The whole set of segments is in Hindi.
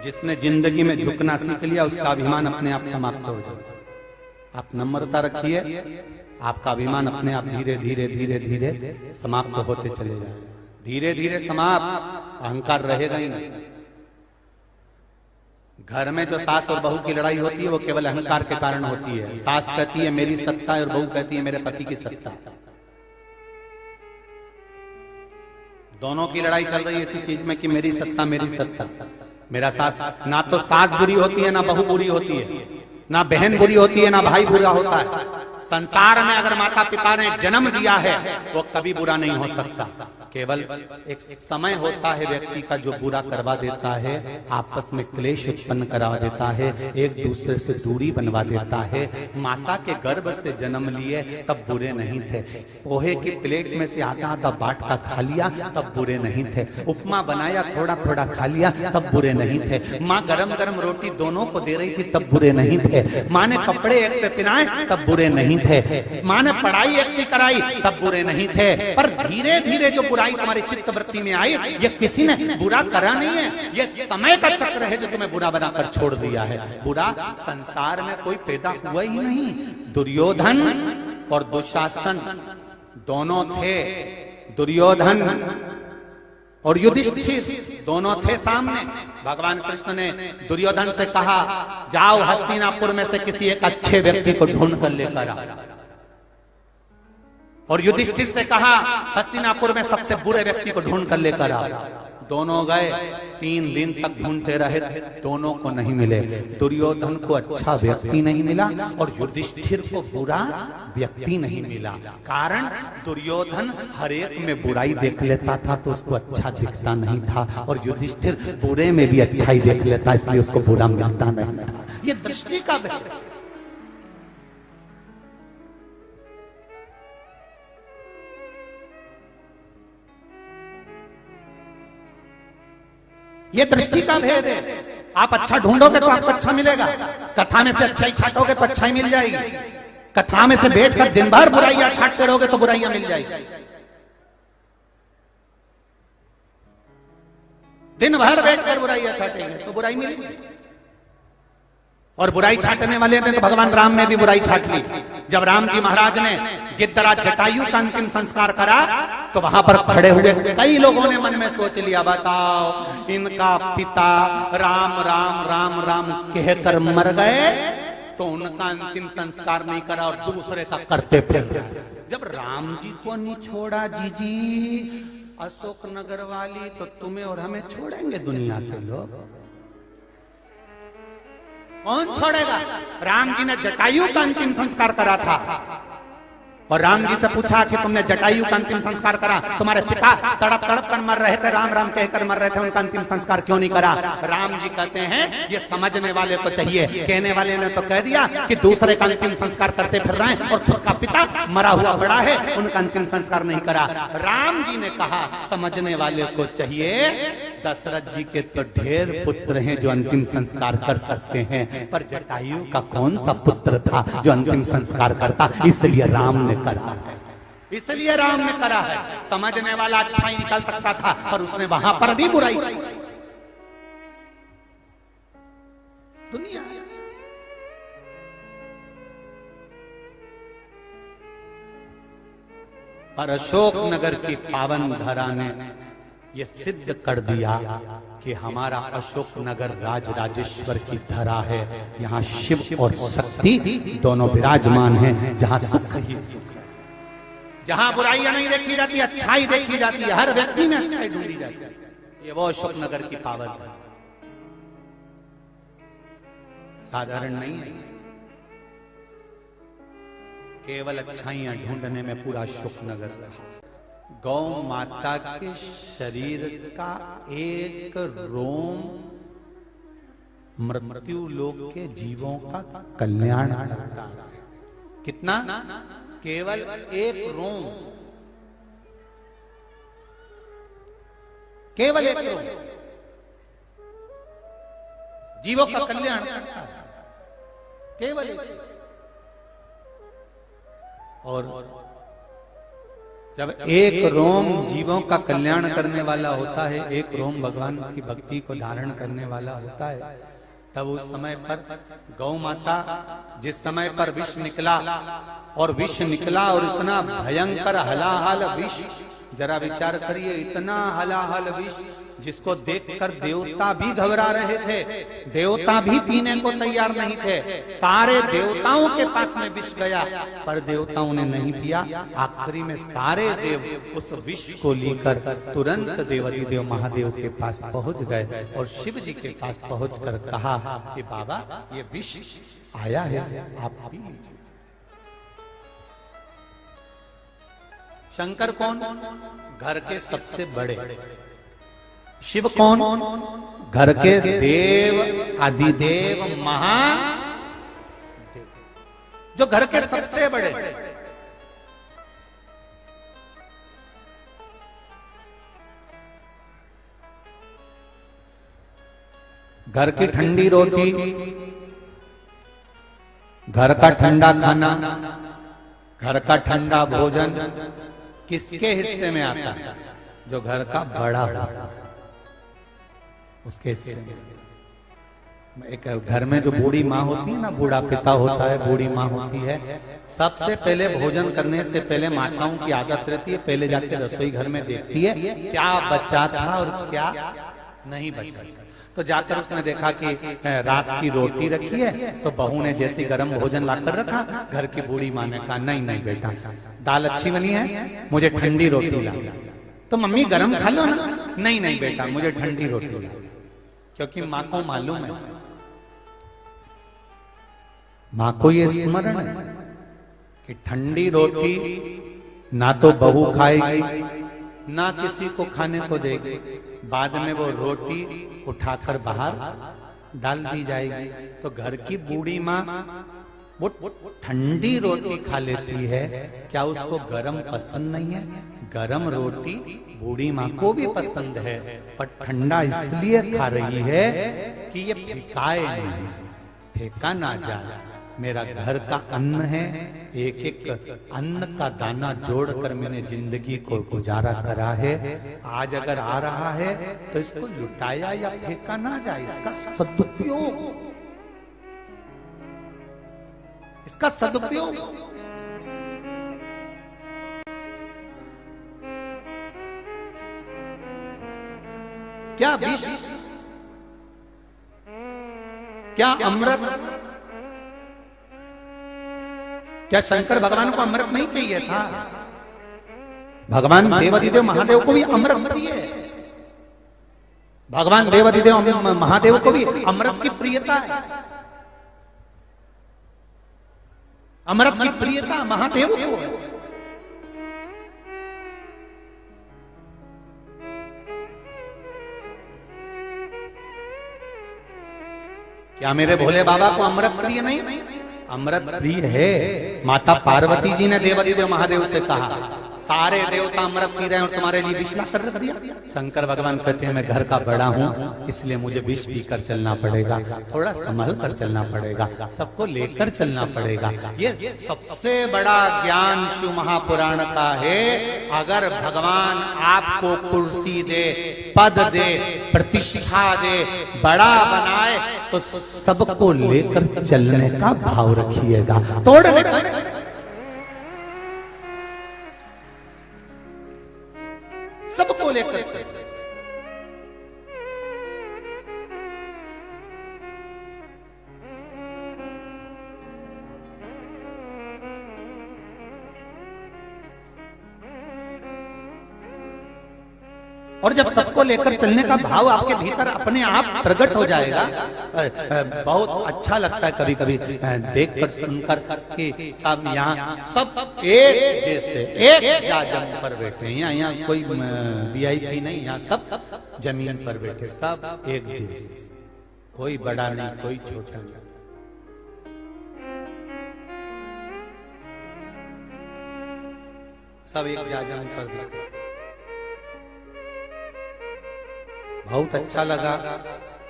जिसने जिंदगी में झुकना सीख लिया उसका अभिमान अपने आप समाप्त हो जाए। आप नम्रता रखिए, आपका अभिमान अपने आप धीरे धीरे धीरे धीरे समाप्त होते चले जाए। धीरे धीरे समाप्त, अहंकार रहेगा ही नहीं। घर में जो सास और बहू की लड़ाई होती है वो केवल अहंकार के कारण होती है। सास कहती है मेरी सत्ता है और बहू कहती है मेरे पति की सत्ता। दोनों की लड़ाई चल रही है इसी चीज में कि मेरी सत्ता मेरी सत्ता। मेरा सास, ना तो सास बुरी होती है ना बहू बुरी होती है, ना बहन बुरी होती है ना भाई बुरा होता है। संसार में अगर माता पिता ने जन्म दिया है वो कभी बुरा नहीं हो सकता। केवल एक समय होता है व्यक्ति का जो बुरा करवा देता है, आपस में क्लेश उत्पन्न करा देता है, एक दूसरे से दूरी बनवा देता है। माता के गर्भ से जन्म लिए तब बुरे नहीं थे। पोहे की प्लेट में से आधा आधा बाट का खा लिया तब बुरे नहीं थे। उपमा बनाया थोड़ा थोड़ा खा लिया तब बुरे नहीं थे। माँ गरम गरम रोटी दोनों को दे रही थी तब बुरे नहीं थे। माँ ने कपड़े एक से पहनाए तब बुरे नहीं थे। माँ ने पढ़ाई एक से कराई तब बुरे नहीं थे। पर धीरे धीरे जो बुराई तुम्हारी चित्त वृत्ति में आई, ये किसी ने बुरा करा नहीं है, ये समय का चक्र है जो तुम्हें बुरा बनाकर छोड़ दिया है। बुरा संसार में कोई पैदा हुआ ही नहीं। दुर्योधन और दुशासन दोनों थे, दुर्योधन और युधिष्ठिर दोनों थे सामने। भगवान कृष्ण ने दुर्योधन से कहा जाओ हस्तिनापुर में से किसी एक अच्छे व्यक्ति को ढूंढ कर लेकर आओ, और युधिष्ठिर से कहा हस्तिनापुर में सबसे बुरे व्यक्ति को ढूंढ कर लेकर आओ। दोनों गए, 3 दिन तक ढूंढते रहे, दोनों को नहीं मिले। दुर्योधन को अच्छा व्यक्ति नहीं मिला और युधिष्ठिर को बुरा व्यक्ति नहीं मिला। कारण दुर्योधन हर एक में बुराई देख लेता था तो उसको अच्छा दिखता नहीं था, और युधिष्ठिर बुरे में भी अच्छाई देख लेता इसलिए उसको बुरा मिलता नहीं था। ये दृष्टि का भेद है। ये दृष्टि का भेद है। आप अच्छा ढूंढोगे तो आपको अच्छा मिलेगा। कथा में से अच्छाई छाटोगे तो अच्छाई मिल जाएगी। कथा में से बैठकर दिन भर बुराइयां छाटते रहोगे तो बुराइयां मिल जाएगी। दिन भर बैठकर बुराइयां छाटेंगे तो बुराई मिलेगी। और बुराई छाटने वाले ने तो भगवान राम ने भी बुराई छाट ली। जब राम जी महाराज ने गिद्धराज जटायु का अंतिम संस्कार करा तो वहां पर खड़े हुए कई लोगों ने मन में सोच लिया बताओ इनका पिता राम राम राम राम कहकर मर गए तो उनका अंतिम संस्कार नहीं करा और दूसरे का करते फिर। जब राम जी को नहीं छोड़ा जीजी अशोक नगर वाली, तो तुम्हें और हमें छोड़ेंगे दुनिया के लोग? कौन छोड़ेगा? राम जी ने जटायु का अंतिम संस्कार करा था, और राम जी से पूछा कि तुमने जटायु का अंतिम संस्कार करा, तुम्हारे पिता तड़प तड़प कर मर रहे थे, राम राम कहकर मर रहे थे, उनका अंतिम संस्कार क्यों नहीं करा? राम जी कहते हैं ये समझने वाले को चाहिए। कहने वाले ने तो कह दिया कि दूसरे का अंतिम संस्कार करते फिर रहे हैं और खुद का पिता मरा हुआ बड़ा है, उनका अंतिम संस्कार नहीं करा। राम जी ने कहा समझने वाले को चाहिए। दशरथ जी के तो ढेर पुत्र हैं जो अंतिम संस्कार कर सकते हैं, पर जटायु का कौन सा पुत्र था जो अंतिम संस्कार करता? इसलिए राम ने करा है, इसलिए राम ने करा है। समझने वाला अच्छा ही निकल सकता था पर उसने वहां पर भी बुराई की। दुनिया पर अशोक नगर की पावन धरा ने ये सिद्ध कर दिया कि हमारा अशोक नगर राज राजेश्वर की धरा है। यहाँ शिव और शक्ति दोनों विराजमान हैं, जहाँ सुख ही सुख है, जहाँ बुराइयां नहीं देखी जाती अच्छाई देखी जाती है, हर व्यक्ति में अच्छाई ढूंढी जाती है। ये वो अशोक नगर की पावन है, साधारण नहीं है। केवल अच्छाइयां ढूंढने में पूरा अशोक नगर रहा। गौ माता के शरीर का एक रोम मृत्यु लोक के जीवों का कल्याण करता है। कितना? केवल एक रोम, केवल एक रोम जीवों का कल्याण करता है, केवल एक। और जब एक रोम जीवों का कल्याण करने वाला होता है, एक रोम भगवान की भक्ति को धारण करने वाला होता है, तब उस समय पर गौ माता, जिस समय पर विष निकला और विष निकला और इतना भयंकर हलाहल विष, जरा विचार करिए, इतना हलाहल विष जिसको देखकर देवता भी घबरा रहे थे, देवता भी पीने को तैयार नहीं थे। सारे देवताओं के पास में विष गया पर देवताओं ने नहीं पिया। आखिरी में सारे देव उस विष को लेकर तुरंत देवाधिदेव महादेव के पास पहुंच गए और शिव जी के पास पहुंचकर कहा कि बाबा ये विष आया है, आप पी लीजिए। शंकर कौन? घर के सबसे बड़े। शिव कौन? घर के देव, आदिदेव, महादेव, जो घर के सबसे बड़े। घर की ठंडी रोटी, घर का ठंडा खाना, घर का ठंडा भोजन किसके हिस्से में आता है? जो घर का बड़ा हो उसके हिस्से में। एक घर में जो बूढ़ी माँ होती है ना, बूढ़ा पिता होता है, बूढ़ी माँ होती है, सबसे पहले भोजन करने से पहले माताओं की आदत रहती है, पहले जाके रसोई घर में देखती है क्या बचा था और क्या नहीं बचा था। तो जाकर उसने देखा कि रात की रोटी रखी है, तो बहू ने जैसी गर्म भोजन लाकर रखा, घर की बूढ़ी माँ ने कहा नहीं नहीं बेटा, दाल अच्छी बनी है, मुझे ठंडी रोटी ला। तो मम्मी गरम खा लो ना। नहीं नहीं बेटा, मुझे ठंडी रोटी ला। क्योंकि माँ को मालूम है, माँ को ये स्मरण है कि ठंडी रोटी ना तो बहू खाएगी ना किसी को खाने को देगी, बाद में वो रोटी उठाकर बाहर डाल दी जाएगी। तो घर की बूढ़ी माँ वो ठंडी रोटी खा लेती है, क्या उसको गरम पसंद नहीं है? गरम रोटी बूढ़ी माँ को भी पसंद है, पर ठंडा इसलिए खा रही है कि ये फेंकाए नहीं, फेंका ना जाए। मेरा घर का अन्न है, एक एक अन्न का दाना जोड़कर मैंने जिंदगी को गुजारा करा है। आज अगर आ रहा है तो इसको लुटाया या फेंका ना जाए, इसका सदुपयोग, इसका सदुपयोग। क्या विष, क्या अमृत? क्या शंकर भगवान को अमृत नहीं चाहिए था? भगवान देवाधिदेव महादेव को भी अमृत प्रिय है। भगवान देवाधिदेव महादेव को भी अमृत की प्रियता है। अमृत की प्रियता महादेव को है। क्या मेरे भोले बाबा को अमृत प्रिय नहीं? अमृत प्रिय है। माता पार्वती जी ने देवाधिदेव महादेव से कहा, सारे देवता अमृत पी रहे हैं और तुम्हारे लिए विष ला कर रख दिया। शंकर भगवान कहते हैं मैं घर का बड़ा हूं, इसलिए मुझे विष पीकर चलना पड़ेगा, थोड़ा संभल कर चलना पड़ेगा, सबको लेकर चलना पड़ेगा। ये सबसे बड़ा ज्ञान शिव महापुराण का है। अगर भगवान आपको कुर्सी दे, पद दे, प्रतिष्ठा दे, बड़ा बनाए, तो सबको लेकर चलने का भाव रखिएगा, तोड़ने का। सबको लेकर चल। और जब सबको लेकर चलने का भाव आपके भीतर अपने आप प्रकट हो जाएगा, बहुत अच्छा लगता है कभी कभी देखकर सुनकर कि सब यहाँ सब एक जैसे एक जाजम पर बैठे हैं। यहाँ कोई वीआईपी नहीं, यहाँ सब जमीन पर बैठे, सब एक जैसे, कोई बड़ा नहीं कोई छोटा नहीं। सब एक जाजम पर देखे, बहुत अच्छा लगा।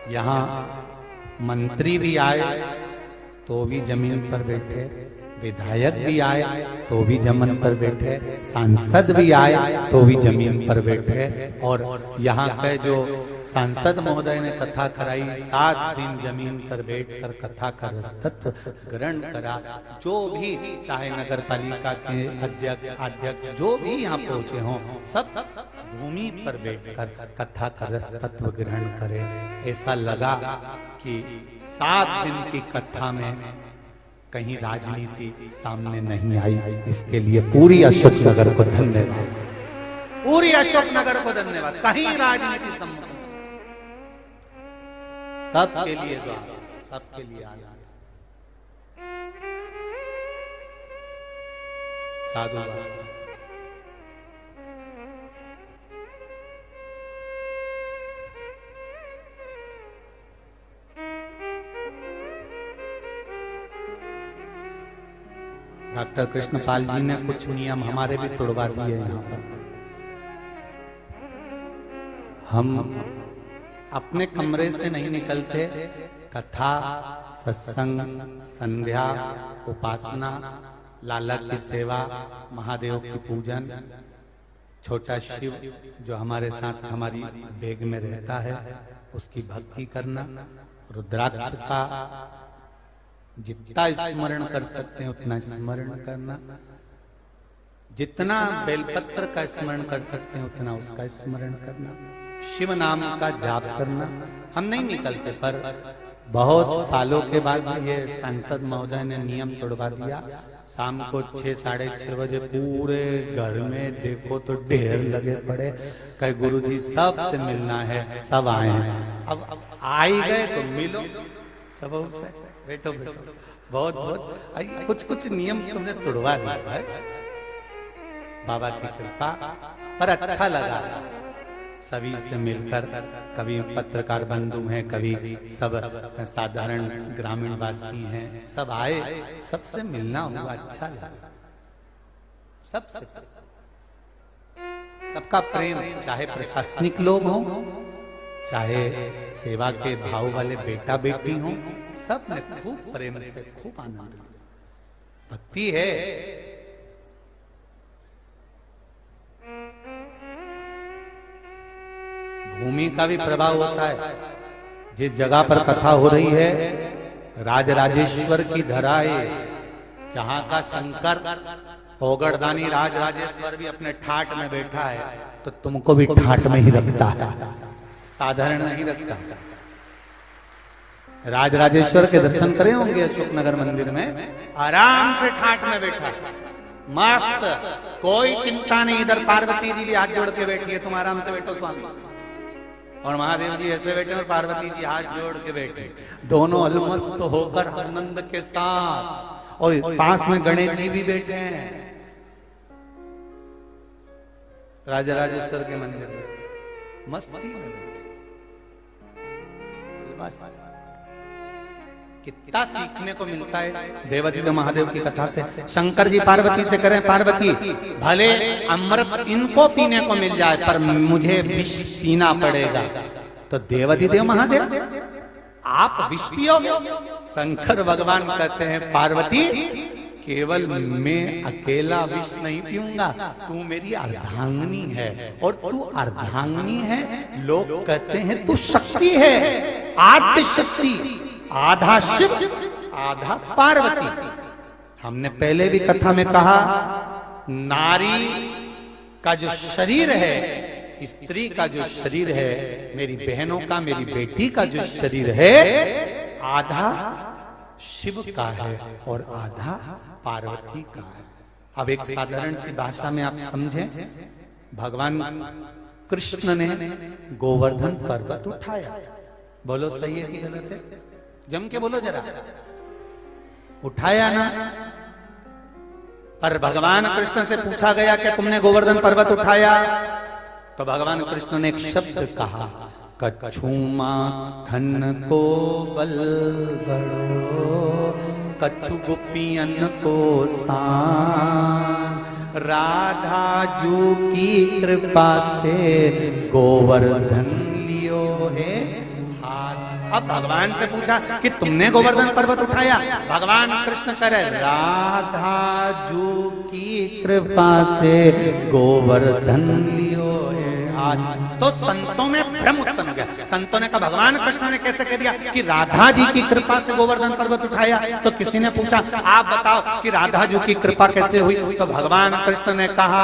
यहाँ मंत्री भी आए तो भी जमीन पर बैठे, विधायक भी आए तो भी जमीन पर बैठे, सांसद भी आए तो भी जमीन पर बैठे। और यहाँ के जो सांसद महोदय ने कथा कराई, 7 दिन जमीन पर बैठकर कथा का रसतत्व ग्रहण करा। जो भी चाहे नगर पालिका के अध्यक्ष जो भी यहाँ पहुंचे हों, सब भूमि पर बैठकर कथा का रसतत्व ग्रहण करे। ऐसा लगा कि 7 दिन की कथा में कहीं राजनीति सामने नहीं आई। इसके लिए पूरी अशोकनगर को धन्यवाद, पूरी अशोकनगर को धन्यवाद। कहीं राजनीति सम्मुख, सबके लिए द्वार, सबके लिए आया। साधु डॉक्टर कृष्णपाल जी ने कुछ नियम हमारे भी तोड़वा दिए। यहाँ पर हम अपने कमरे से नहीं निकलते। कथा, सत्संग, संध्या, उपासना, लाला की सेवा, महादेव की पूजन, छोटा शिव जो हमारे साथ हमारी बैग में रहता है उसकी भक्ति करना, रुद्राक्ष का जितना स्मरण कर सकते हैं उतना स्मरण करना, जितना बेलपत्र का स्मरण कर सकते हैं उतना उसका स्मरण करना, शिव नाम का जाप करना। हम नहीं निकलते, पर बहुत सालों के बाद ये सांसद महोदय ने नियम तोड़वा दिया। शाम को 6 साढ़े 6 बजे पूरे घर में देखो तो ढेर लगे पड़े, कहे गुरुजी सबसे मिलना है, सब आए हैं। अब आई गए तो मिलो, सब बैठो बैठो। बहुत बहुत कुछ नियम तुमने तोड़वा दिया है, बाबा की कृपा। पर अच्छा लगा सभी से मिलकर। कभी पत्रकार बंधु हैं, कभी सब साधारण ग्रामीण वासी हैं, सब आए, सबसे मिलना हुआ, अच्छा लगा। सबसे सबका प्रेम, चाहे प्रशासनिक लोग हों, चाहे सेवा के भाव वाले बेटा बेटी हों, सब ने खूब प्रेम से खूब आनंद लिया। भक्ति है। भूमि का भी प्रभाव होता है। जिस जगह पर कथा हो रही है, राजराजेश्वर की धराए, जहां का शंकर ओगड़दानी राजराजेश्वर भी अपने ठाट में बैठा है, तो तुमको भी ठाट में ही रखता है, साधारण नहीं रखता। राजराजेश्वर के दर्शन करे होंगे अशोकनगर मंदिर में, आराम से ठाट में बैठा, मस्त, कोई चिंता नहीं। इधर पार्वती जी भी हाथ जोड़ के बैठी है, तुम आराम से बैठो स्वामी, और महादेव जी ऐसे बैठे और पार्वती जी हाथ जोड़ के बैठे, दोनों अलमस्त होकर आनंद के साथ। और पास में गणेश जी भी बैठे हैं राजराजेश्वर के मंदिर में, मस्ती में। बस कितना सीखने को मिलता है देवादिदेव महादेव की कथा से। शंकर जी पार्वती से करें, पार्वती भले अमृत इनको पीने को मिल जाए पर मुझे विष पीना पड़ेगा, तो देवादिदेव महादेव आप विष पियोगे? शंकर भगवान कहते हैं पार्वती केवल मैं अकेला विष नहीं पीऊंगा, तू मेरी अर्धांगिनी है, और तू अर्धांगिनी है, लोग कहते हैं तू शक्ति है, आद्य शक्ति, आधा शिव आधा पार्वती। हमने पहले भी कथा में कहा, नारी का जो शरीर है, स्त्री का जो शरीर है, मेरी बहनों का, मेरी बेटी का जो शरीर है, आधा शिव का है और आधा पार्वती का है। अब एक साधारण सी भाषा में आप समझें, भगवान कृष्ण ने गोवर्धन पर्वत उठाया, बोलो सही है कि गलत है? जम के बोलो जरा, उठाया ना? पर भगवान कृष्ण से पूछा गया कि तुमने गोवर्धन पर्वत उठाया, तो भगवान कृष्ण ने एक शब्द कहा, कछु माखन को बल बड़ो, कछु गोपियन को सान, राधा जू की कृपा से गोवर्धन लियो है हाथ। अब भगवान से पूछा कि तुमने गोवर्धन पर्वत उठाया? भगवान कृष्ण करे राधा जू की कृपा से गोवर्धन लियो आज। तो संतों में भ्रम उत्पन्न हो गया। संतों ने कहा भगवान कृष्ण ने कैसे कह दिया कि राधा जी की कृपा से गोवर्धन पर्वत उठाया? तो किसी ने पूछा आप बताओ कि राधा जी की कृपा कैसे हुई? तो भगवान कृष्ण ने कहा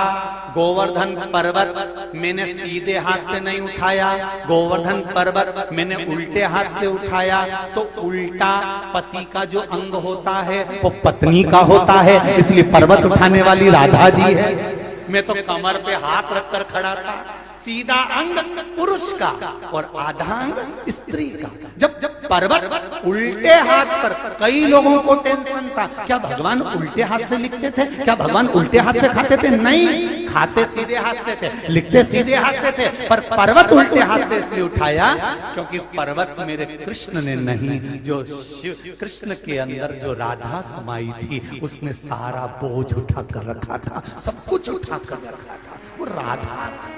गोवर्धन पर्वत मैंने सीधे हाथ से नहीं उठाया, गोवर्धन पर्वत मैंने उल्टे हाथ से उठाया। तो उल्टा पति का जो अंग होता है वो पत्नी का होता है, इसलिए पर्वत उठाने वाली राधा जी है। मैं तो कमर पे हाथ रखकर खड़ा था। सीधा अंग पुरुष का और आधा अंग स्त्री का। जब जब पर्वत उल्टे हाथ पर, कई लोगों को टेंशन था क्या भगवान उल्टे हाथ से लिखते थे, क्या भगवान उल्टे हाथ से खाते थे? नहीं, खाते सीधे हाथ से थे, लिखते सीधे हाथ से थे, पर पर्वत उल्टे हाथ से इसलिए उठाया क्योंकि पर्वत मेरे कृष्ण ने नहीं, जो शिव कृष्ण के अंदर जो राधा समाई थी उसने सारा बोझ उठा कर रखा था, सब कुछ उठा कर रखा था, वो राधा थी।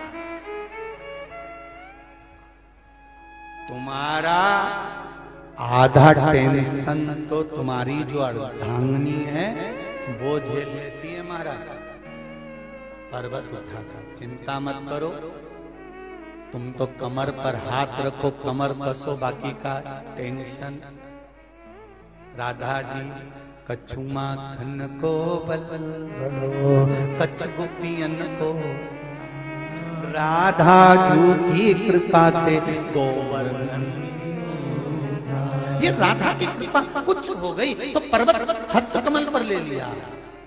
तुम्हारा आधा टेंशन तो तुम्हारी जो अर्धांगिनी है वो झेल लेती है महाराज। पर्वत उठाकर चिंता मत करो, तुम तो कमर पर हाथ रखो, कमर कसो, बाकी का टेंशन। राधा जी कछु माखन को बल बड़ो, कछु गोपियन को, राधा जू की कृपा से गोवर्धन। ये राधा की कृपा कुछ हो गई तो पर्वत हस्त कमल पर ले लिया,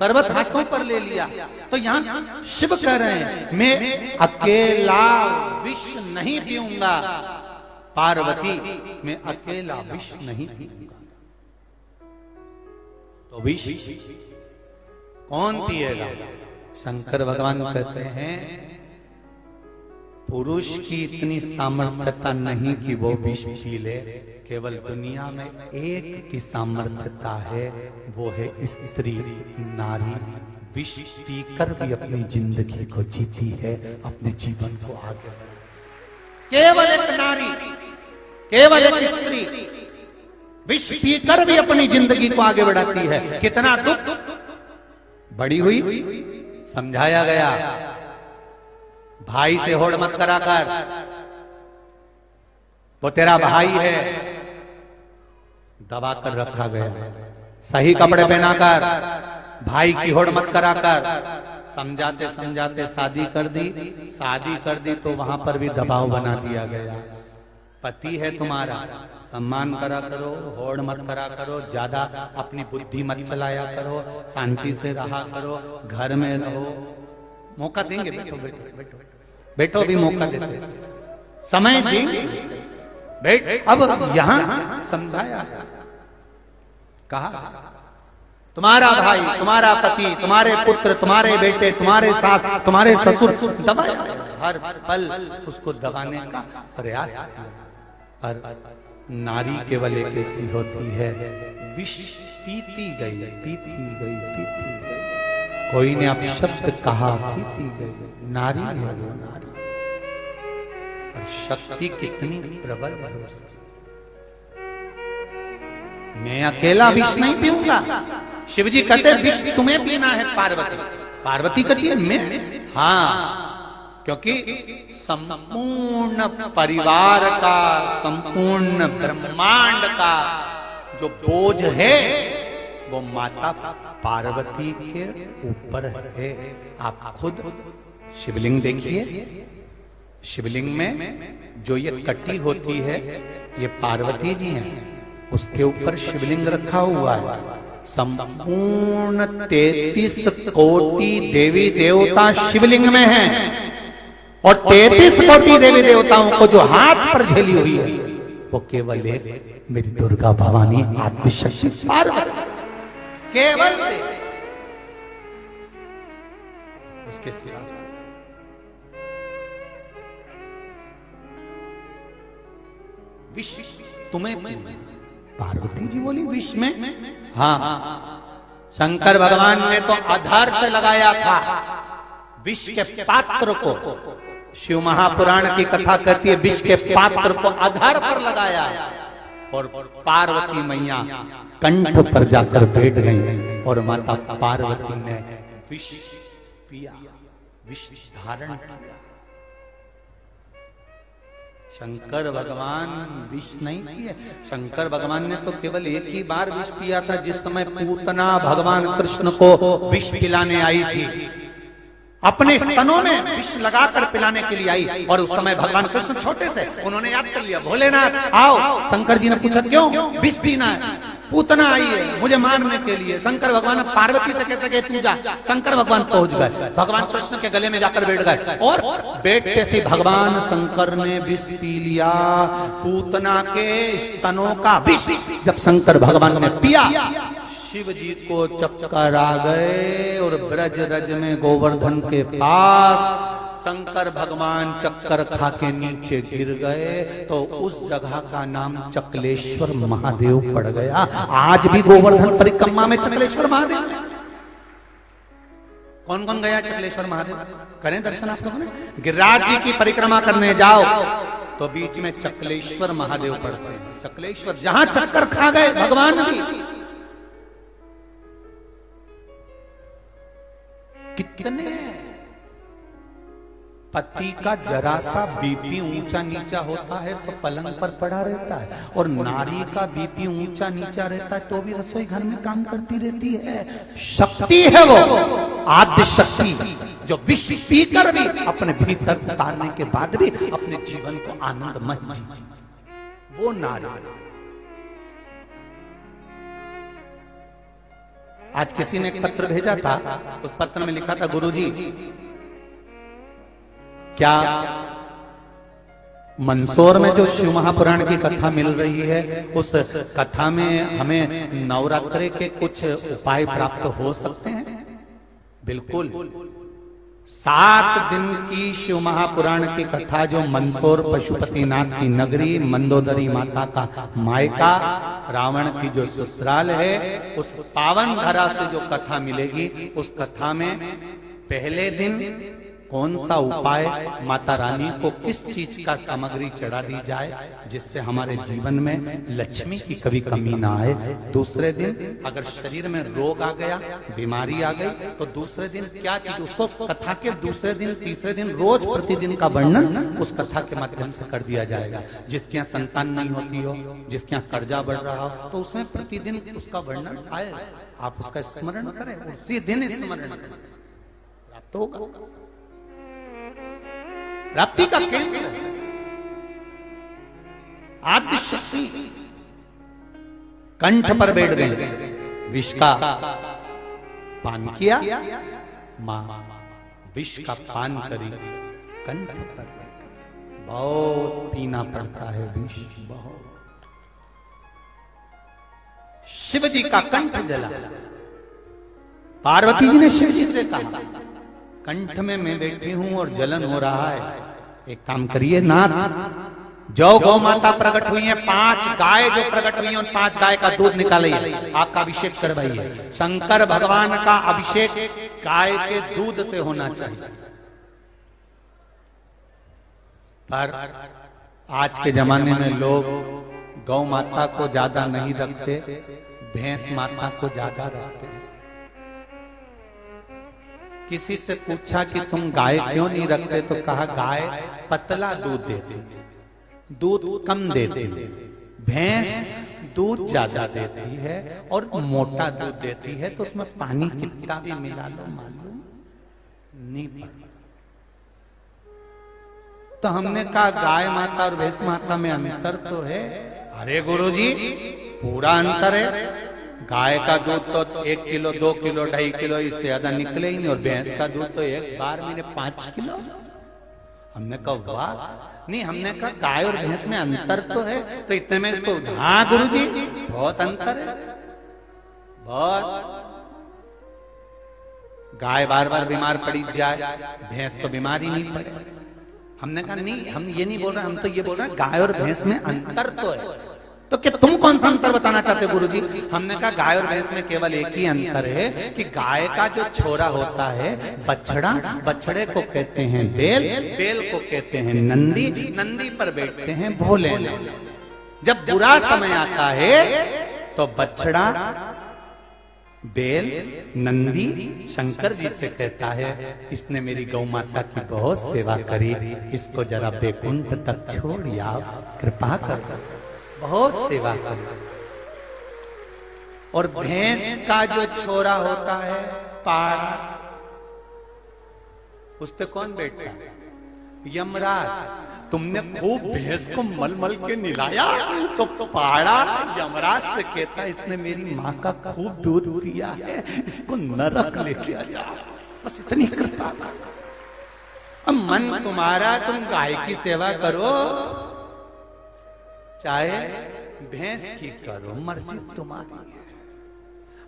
पर्वत हाथों पर ले लिया। तो यहाँ शिव कह रहे हैं मैं अकेला विष नहीं पीऊंगा, पार्वती मैं अकेला विष नहीं पीऊंगा। तो विष कौन पिएगा? शंकर भगवान कहते हैं पुरुष की इतनी सामर्थ्यता नहीं कि वो विष पी ले, केवल दुनिया में एक की सामर्थ्यता है, वो है स्त्री नारी। विष पीकर भी अपनी जिंदगी को जीती है, अपने जीवन को आगे। केवल एक नारी, केवल एक स्त्री विष पीकर भी अपनी जिंदगी को आगे बढ़ाती है। कितना दुख बड़ी हुई समझाया गया। भाई से होड़ मत करा कर, वो तेरा भाई है, दबा कर रखा गया। सही कपड़े पहनाकर भाई की होड़ मत करा कर। समझाते समझाते शादी कर दी तो वहां पर भी दबाव बना दिया गया। पति है तुम्हारा, सम्मान करा करो, होड़ मत करा करो, ज्यादा अपनी बुद्धि मत चलाया करो, शांति से रहा करो, घर में रहो। मौका देंगे, बैठो बैठो बैठो बैठो, भी मौका देते, समय देंगे, बैठ। अब यहां समझाया, कहा तुम्हारा भाई, तुम्हारा पति, तुम्हारे पुत्र, तुम्हारे बेटे, तुम्हारे सास, तुम्हारे ससुर दबाया, हर पल उसको दबाने का प्रयास किया। पर नारी केवल एक ऐसी होती है, विष पीती गई, पीती गई, पीती गई। कोई ने अपशब्द कहा, पीती गई। नारी है वो नारी, और शक्ति कितनी प्रबल है उसकी। मैं अकेला विष नहीं पीऊंगा। शिवजी कहते विष तुम्हें पीना है पार्वती। पार्वती कहती है मैं, हाँ, क्योंकि संपूर्ण परिवार का, संपूर्ण ब्रह्मांड का जो बोझ है वो माता पार्वती के ऊपर है। आप खुद शिवलिंग देखिए, शिवलिंग में जो ये कटी होती है ये पार्वती जी हैं, उसके ऊपर शिवलिंग रखा हुआ है। संपूर्ण 33 कोटि देवी देवता शिवलिंग में हैं, और 33 कोटि देवी देवताओं को जो हाथ पर झेली हुई है वो केवल एक मेरी दुर्गा भवानी आदिशक्ति पार्वती, केवल उसके सिवा। विष तुम्हें, पार्वती जी बोली विष में, हाँ। शंकर भगवान ने तो आधार से लगाया था विष के पात्र को। शिव महापुराण की कथा कहती है विष के पात्र को आधार पर लगाया, और पार्वती मैया कंठ पर जाकर बैठ गई और माता पार्वती ने विष पिया, विष धारण किया। शंकर भगवान विष नहीं पिए, शंकर भगवान ने तो केवल एक ही बार विष पिया था, जिस समय पूतना भगवान कृष्ण को विष पिलाने आई थी, अपने स्तनों में विष लगाकर पिलाने के लिए आई। और उस समय भगवान कृष्ण छोटे से, उन्होंने याद कर लिया, भोलेनाथ आओ। शंकर जी ने पूछा क्यों विष पीना है? पूतना आई है मुझे मारने के लिए। शंकर भगवान पार्वती से कैसे गए, तू जा। शंकर भगवान पहुंच गए, भगवान कृष्ण के गले में जाकर बैठ गए और बैठते से भगवान शंकर ने विष पी लिया, पूतना के स्तनों का विष। जब शंकर भगवान ने पिया, शिव जी को चक्कर आ गए और ब्रज रज में गोवर्धन के पास शंकर भगवान चक्कर खा के नीचे गिर गए, तो उस जगह का नाम चकलेश्वर महादेव पड़ गया। आज भी गोवर्धन परिक्रमा में चकलेश्वर महादेव। कौन कौन गया चकलेश्वर महादेव? करें दर्शन आप लोगों ने? गिरिराज जी की परिक्रमा करने जाओ तो बीच में चकलेश्वर महादेव पड़ते हैं। चकलेश्वर, जहां चक्कर खा गए भगवान भी। कितने पति का जरा सा बीपी ऊंचा नीचा होता है तो पलंग पर पड़ा रहता है, और नारी का बीपी ऊंचा नीचा रहता है तो भी रसोई घर में काम करती रहती है। शक्ति है वो, आद्य शक्ति, जो विष पीकर भी अपने भीतर उतारने के बाद भी अपने जीवन को आनंदमय जी, वो नारी। आज किसी ने एक पत्र भेजा था, उस पत्र में लिखा था, गुरुजी क्या मंदसौर में जो शिव महापुराण की कथा मिल रही है, उस कथा में हमें नवरात्रे के कुछ उपाय प्राप्त हो सकते हैं? बिल्कुल। 7 दिन की शिव महापुराण की कथा, जो मंदसौर पशुपतिनाथ की नगरी, मंदोदरी माता का मायका, रावण की जो ससुराल है, उस पावन धरा से जो कथा मिलेगी, उस कथा में पहले दिन कौन सा उपाय, माता रानी को किस चीज का सामग्री चढ़ा दी जाए जिससे हमारे जीवन में लक्ष्मी की कभी कमी ना आए। दूसरे दिन अगर शरीर में रोग आ गया, बीमारी आ गई, तो दूसरे दिन क्या चीज, उसको कथा के दूसरे दिन, तीसरे दिन, रोज प्रतिदिन का वर्णन उस कथा के माध्यम से कर दिया जाएगा। जिसके यहाँ संतान नहीं होती हो, जिसके यहाँ कर्जा बढ़ रहा हो, तो उसमें प्रतिदिन उसका वर्णन आए, आप उसका स्मरण करें, उसी दिन स्मरण करें, प्राप्त होगा। प्राप्ति का केंद्र आद्य शक्ति कंठ पर बैठ गए, विष का पान किया, मां विष का पान करी, कंठ पर बहुत पीना पड़ता है विष, बहुत। शिव जी का कंठ जला। पार्वती जी ने शिव जी से कहा, कंठ में मैं बैठी हूं और जलन हो रहा है, एक काम करिए नाथ, जो गौ माता प्रकट हुई है, 5 गाय जो प्रकट हुई है, उन 5 गाय का दूध निकालिए, आपका अभिषेक करवाइए। शंकर भगवान का अभिषेक गाय के दूध से होना चाहिए। पर आज के जमाने में लोग गौ माता को ज्यादा नहीं रखते, भैंस माता को ज्यादा रखते हैं। किसी से पूछा कि तुम गाय क्यों नहीं रखते, तो कहा गाय पतला दूध देती है, दूध कम देती है, भैंस दूध ज्यादा देती है और मोटा दूध देती है, तो उसमें पानी कितना भी मिला लो मालूम नहीं पड़ता। तो हमने कहा गाय माता और भैंस माता में अंतर तो है। अरे गुरुजी पूरा अंतर है, गाय का दूध तो 1 किलो 2 किलो 2.5 किलो इससे ज्यादा निकले ही नहीं, और भैंस का दूध तो एक बार में 5 किलो। हमने कहा वाह, नहीं, हमने कहा गाय और भैंस में अंतर तो है, तो इतने में तो हाँ गुरुजी बहुत अंतर है, बहुत। गाय बार बार बीमार पड़ी जाए, भैंस तो बीमार ही नहीं पड़े। हमने कहा नहीं, हम ये नहीं बोल रहे, हम तो ये बोल रहे हैं गाय और भैंस में अंतर तो है। तो क्या तुम कौन सा अंतर बताना चाहते हो गुरुजी? हमने कहा गाय और भैंस में केवल एक ही अंतर है कि गाय का जो छोरा होता है बछड़ा, बछड़े को कहते हैं बैल, बैल को कहते हैं नंदी, नंदी पर बैठते हैं भोलेनाथ। जब बुरा समय आता है तो बछड़ा बैल नंदी शंकर जी से कहता है, इसने मेरी गौ माता की बहुत सेवा करी, इसको जरा बैकुंठ तक छोड़ या कृपा कर, बहुत सेवा कर। और भैंस का जो छोरा होता है पाड़ा, उस पे कौन बैठता है? यमराज। तुमने खूब भैंस को मल मल के निलाया तो पाड़ा यमराज से कहता, इसने मेरी माँ का खूब दूध पिया है, इसको नरक लेके आ जाओ। बस इतनी कृपा। अब मन तुम्हारा, तुम गाय की सेवा करो चाहे भैंस की करो, मर्जी तुम्हारी है।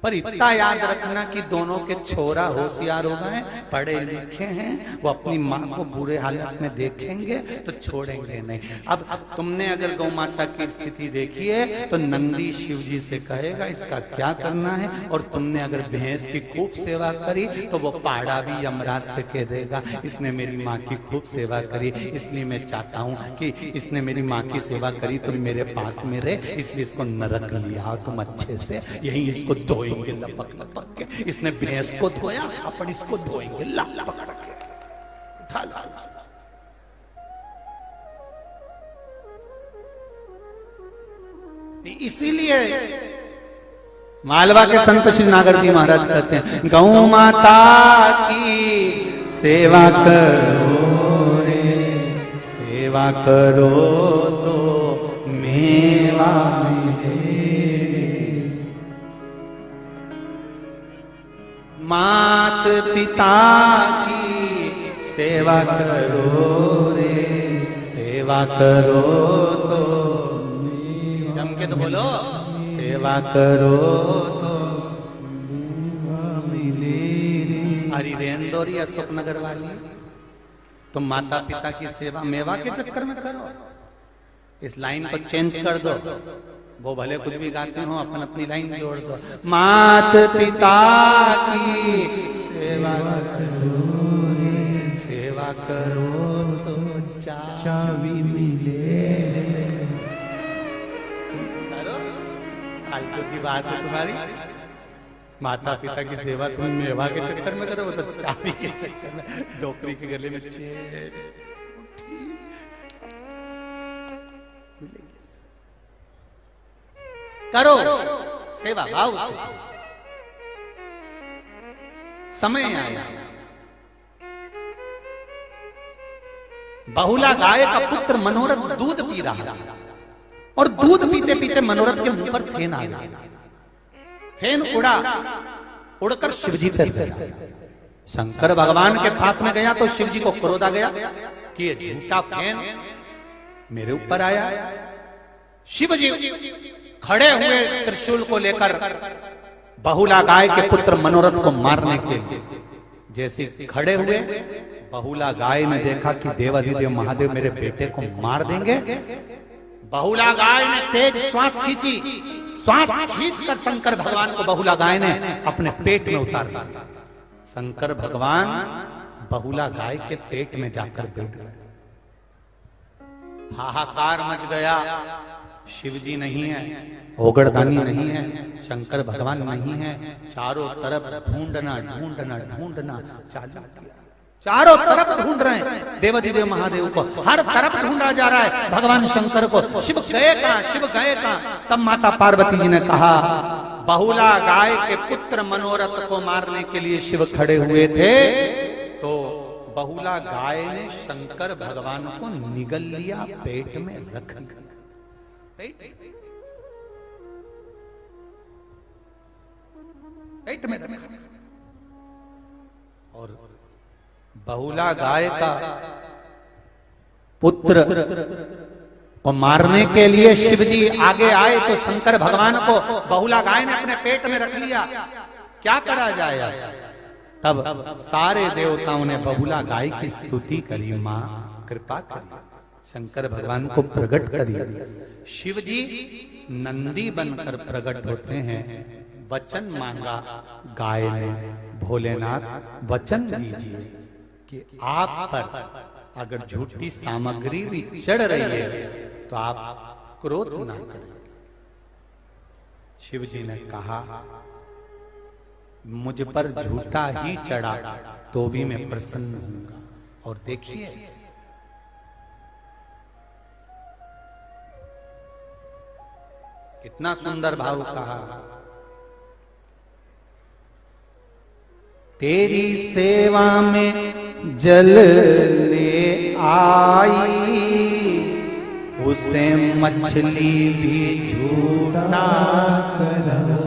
पर इतना याद रखना कि दोनों के छोरा होशियार हो गए, पढ़े लिखे हैं, वो अपनी माँ को बुरे हालत में देखेंगे तो छोड़ेंगे नहीं। अब तुमने अगर गौ माता की स्थिति देखी है तो नंदी शिव जी से कहेगा इसका क्या करना है, और तुमने अगर भैंस की खूब सेवा करी तो वो पाड़ा भी यमराज से कह देगा, इसने मेरी माँ की खूब सेवा करी, इसलिए मैं चाहता हूँ कि इसने मेरी माँ की सेवा करी तो मेरे पास में रहे, इसलिए इसको नरक लिया तुम अच्छे से, यही इसको धोएंगे लपक लपक के। इसने भैंस को धोया, अपन इसको धोएंगे लपक के। उठा ला। इसीलिए मालवा के संत श्री नागर जी महाराज कहते हैं, गौ माता की सेवा करो रे, सेवा करो तो मेवा मात पिता की सेवा करो रे, सेवा करो तो जम के तो बोलो, सेवा करो तो हरी रेंदोरी अशोक नगर वाली, तुम माता पिता की सेवा मेवा के चक्कर में करो। इस लाइन को चेंज कर दो, वो भले कुछ भी गाते हो, अपन अपनी लाइन जोड़ दो। मात पिता की सेवा करो रे, सेवा करो तो चाबी मिले। करो, फालतू की बात है तुम्हारी। माता पिता की सेवा तुम मेवा के चक्कर में करो, तो चाबी के चक्कर में, डोकरी के गले में चेन करो, सेवा भाव से। समय आया, बहुला गाय का पुत्र मनोरथ दूध पी रहा था, और दूध पीते पीते मनोरथ के मुंह पर फेन आ गया। फेन उड़ा, उड़कर शिवजी पर गया। शंकर भगवान के पास में गया तो शिवजी को क्रोध आ गया कि ये झूठा फेन मेरे ऊपर आया। शिवजी खड़े हुए त्रिशूल को लेकर बहुला गाय के पुत्र मनोरथ को मारने के लिए। जैसे खड़े हुए, बहुला गाय ने देखा कि देवाधिदेव महादेव मेरे बेटे को मार देंगे। बहुला गाय ने तेज श्वास खींची, श्वास खींचकर शंकर भगवान को बहुला गाय ने अपने पेट में उतार दिया। शंकर भगवान बहुला गाय के पेट में जाकर बैठ गए। हाहाकार मच गया। शिवजी नहीं है, ओगड़दानी नहीं है, शंकर भगवान नहीं है। चारों तरफ ढूंढना ढूंढना ढूंढना चालू किया। चारों तरफ ढूंढ रहे हैं देवाधिदेव महादेव को, हर तरफ ढूंढा जा रहा है भगवान शंकर को। शिव गए कहां, शिव गए कहां? तब माता पार्वती जी ने कहा, बहुला गाय के पुत्र मनोरथ को मारने के लिए शिव खड़े हुए थे, तो बहुला गाय ने शंकर भगवान को निगल लिया, पेट में रख लिया। पेट में रखा। और बहुला गाय का पुत्र को मारने के लिए शिवजी आगे आए तो शंकर भगवान को बहुला गाय ने अपने पेट में रख लिया। क्या करा जाए? तब सारे देवताओं ने बहुला गाय की स्तुति करी, मां कृपा करी, शंकर भगवान को प्रकट करिए। शिवजी नंदी बनकर प्रकट होते हैं। वचन मांगा गाय ने, भोलेनाथ वचन दीजिए कि आप पर अगर झूठी सामग्री भी चढ़ रही है तो आप क्रोध ना करेंगे। शिव जी ने कहा मुझ पर झूठा ही चढ़ा तो भी मैं प्रसन्न हूंगा। और देखिए कितना सुंदर भाव कहा, तेरी सेवा में जल ले आई, उसे मछली भी झूठा करा।